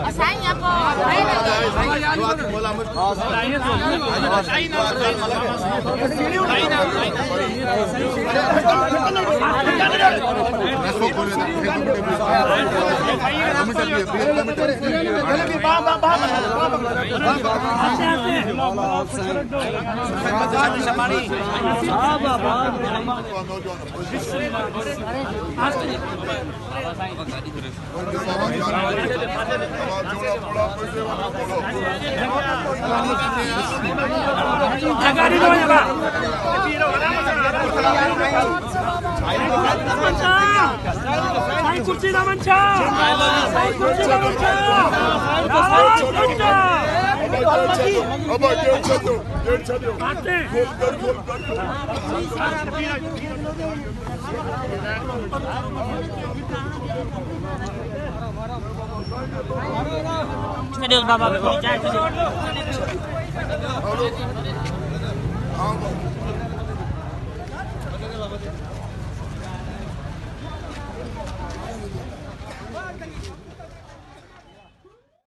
Asahin po. kursi naman siya! Kursi naman siya! Ama gel çatıyor. Gel çatıyor. Gidiyoruz baba. Al.